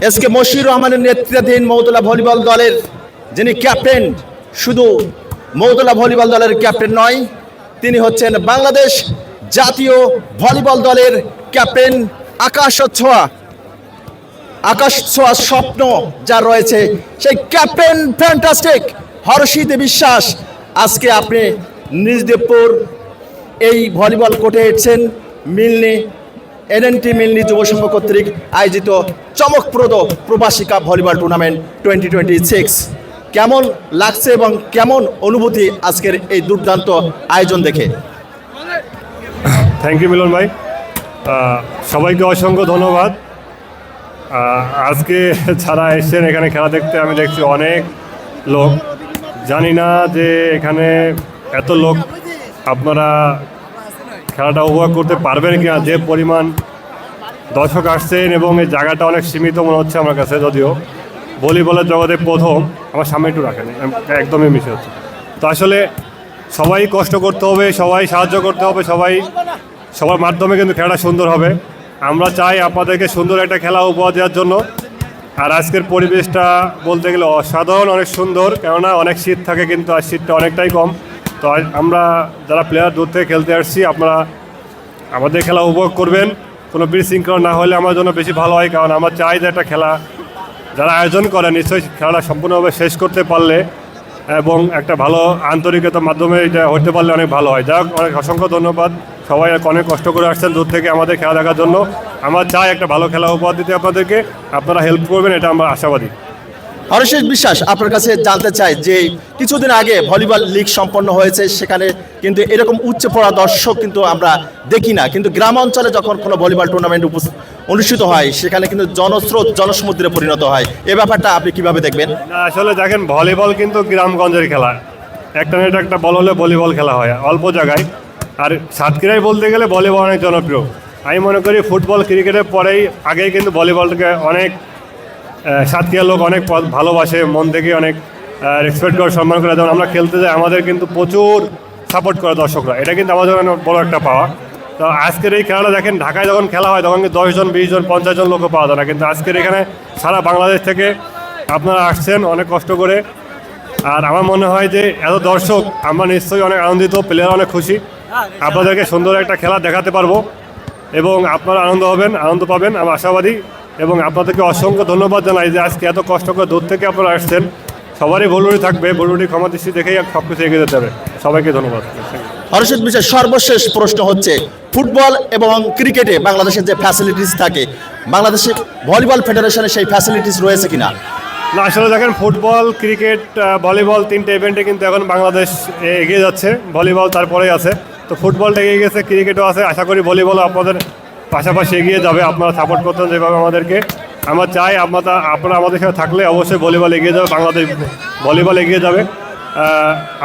S K Moshiur রহমানের নেতৃত্বাধীন Moutala volleyball দলের যিনি ক্যাপ্টেন, শুধু মৌতলা ভলিবল দলের ক্যাপ্টেন নয়, তিনি হচ্ছেন বাংলাদেশ জাতীয় ভলিবল দলের ক্যাপ্টেন। আকাশ ছোঁয়া স্বপ্ন যার রয়েছে সেই ক্যাপ্টেন ফ্যান্টাস্টিক হর্ষিত বিশ্বাস। আজকে আপনি নিজদেবপুর এই ভলিবল কোর্টে এসেছেন মিলনি এনএনটি মিলনি যুব সংঘ কর্তৃক আয়োজিত চমকপ্রদ প্রবাসী কাপ ভলিবল টুর্নামেন্ট 2026। কেমন লাগছে এবং কেমন অনুভূতি আজকের এই দুর্দান্ত আয়োজন দেখে? থ্যাংক ইউ মিলন ভাই, সবাইকে অসংখ্য ধন্যবাদ। আজকে যারা এসছেন এখানে খেলা দেখতে, আমি দেখছি অনেক লোক। জানি না যে এখানে এত লোক আপনারা খেলাটা উপভোগ করতে পারবেন কিনা, যে পরিমাণ দর্শক আসছেন এবং এই জায়গাটা অনেক সীমিত মনে হচ্ছে আমার কাছে। যদিও ভলিবলের জগতে প্রথম, আমার সামনে একটু রাখেন, একদমই মিশে হচ্ছে। তো আসলে সবাই কষ্ট করতে হবে, সবাই সাহায্য করতে হবে, সবার মাধ্যমে কিন্তু খেলাটা সুন্দর হবে। আমরা চাই আপনাদেরকে সুন্দর একটা খেলা উপহার দেওয়ার জন্য। আর আজকের পরিবেশটা বলতে গেলে অসাধারণ, অনেক সুন্দর, কেননা অনেক শীত থাকে কিন্তু আর শীতটা অনেকটাই কম। তো আমরা যারা প্লেয়ার দূর থেকে খেলতে আসছি, আপনারা আমাদের খেলা উপভোগ করবেন। কোনো বিশৃঙ্খলা না হলে আমার জন্য বেশি ভালো হয়, কারণ আমরা চাই যে একটা খেলা যারা আয়োজন করে নিশ্চয়ই খেলাটা সম্পূর্ণভাবে শেষ করতে পারলে এবং একটা ভালো আন্তরিকতার মাধ্যমে এটা হতে পারলে অনেক ভালো হয়। যাই হোক, অনেক অসংখ্য ধন্যবাদ। সবাই অনেক কষ্ট করে আসছেন দূর থেকে আমাদের খেলা দেখার জন্য। আমরা চাই একটা ভালো খেলা উপহার দিতে আপনাদেরকে, আপনারা হেল্প করবেন, এটা আমরা আশাবাদী। হর্ষিত বিশ্বাস, আপনার কাছে জানতে চাই যে কিছুদিন আগে ভলিবল লিগ সম্পন্ন হয়েছে, সেখানে কিন্তু এরকম উচ্চ পড়া দর্শক কিন্তু আমরা দেখি না, কিন্তু গ্রাম অঞ্চলে যখন কোনো ভলিবল টুর্নামেন্ট অনুষ্ঠিত হয় সেখানে কিন্তু জনস্রোত জনসমুদ্রে পরিণত হয়। এই ব্যাপারটা আপনি কিভাবে দেখবেন? আসলে দেখেন, ভলিবল কিন্তু গ্রামগঞ্জের খেলা, একটা না একটা বল হলে ভলিবল খেলা হয় অল্প জায়গায়। আর সাতক্ষীরায় বলতে গেলে ভলিবল অনেক জনপ্রিয়। আমি মনে করি ফুটবল ক্রিকেটের পরেই আগেই কিন্তু ভলিবলটাকে অনেক সাতক্ষীরার লোক অনেক ভালোবাসে, মন থেকে অনেক রেসপেক্ট করে, সম্মান করে। যেমন আমরা খেলতে যাই, আমাদের কিন্তু প্রচুর সাপোর্ট করে দর্শকরা, এটা কিন্তু আমাদের অনেক বড় একটা পাওয়া। তো আজকের এই খেলাটা দেখেন, ঢাকায় যখন খেলা হয় তখন কিন্তু 10 জন 20 জন 50 জন লোকও পাওয়া যায় না, কিন্তু আজকের এখানে সারা বাংলাদেশ থেকে আপনারা আসছেন অনেক কষ্ট করে। আর আমার মনে হয় যে এত দর্শক, আমরা নিশ্চয়ই অনেক আনন্দিত, প্লেয়ার অনেক খুশি। আপনাদেরকে সুন্দর একটা খেলা দেখাতে পারবো এবং আপনারা আনন্দ পাবেন, আমি আশাবাদী। এবং আপনাদেরকে অসংখ্য ধন্যবাদ জানাই যে আজকে এত কষ্ট করে দূর থেকে আপনারা আসছেন। সবারই ভুলভুলি থাকবে, ভুলভুলি ক্ষমা দৃষ্টি দেখেই সব কিছু এগিয়ে যেতে হবে। সবাইকে ধন্যবাদ। হর্ষিত বিশ্বাস, সর্বশেষ প্রশ্ন হচ্ছে, ফুটবল এবং ক্রিকেটে বাংলাদেশের যে ফ্যাসিলিটিস থাকে, বাংলাদেশে ভলিবল ফেডারেশনে সেই ফ্যাসিলিটিস রয়েছে কিনা? না, আসলে দেখেন, ফুটবল, ক্রিকেট, ভলিবল তিনটে ইভেন্টে কিন্তু এখন বাংলাদেশ এগিয়ে যাচ্ছে। ভলিবল তারপরেই আছে, তো ফুটবলটা এগিয়ে গেছে, ক্রিকেটও আছে। আশা করি ভলিবলও আপনাদের পাশাপাশি এগিয়ে যাবে। আপনারা সাপোর্ট করতেন যেভাবে আমাদেরকে, আমরা চাই আপনারা আমাদের সাথে থাকলে অবশ্যই ভলিবল এগিয়ে যাবে, বাংলাদেশ ভলিবল এগিয়ে যাবে।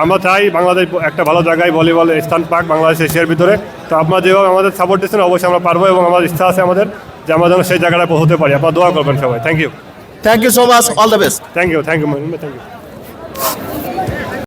আমরা চাই বাংলাদেশ একটা ভালো জায়গায় ভলিবল স্থান পাক বাংলাদেশ এশিয়ার ভিতরে। তো আপনারা যেভাবে আমাদের সাপোর্ট দিচ্ছেন অবশ্যই আমরা পারবো, এবং আমার ইচ্ছা আছে আমাদের যে আমরা যেন সেই জায়গাটা পৌঁছতে পারি। আপনারা দোয়া করবেন সবাই। Thank you thank you so much, all the best. Thank you.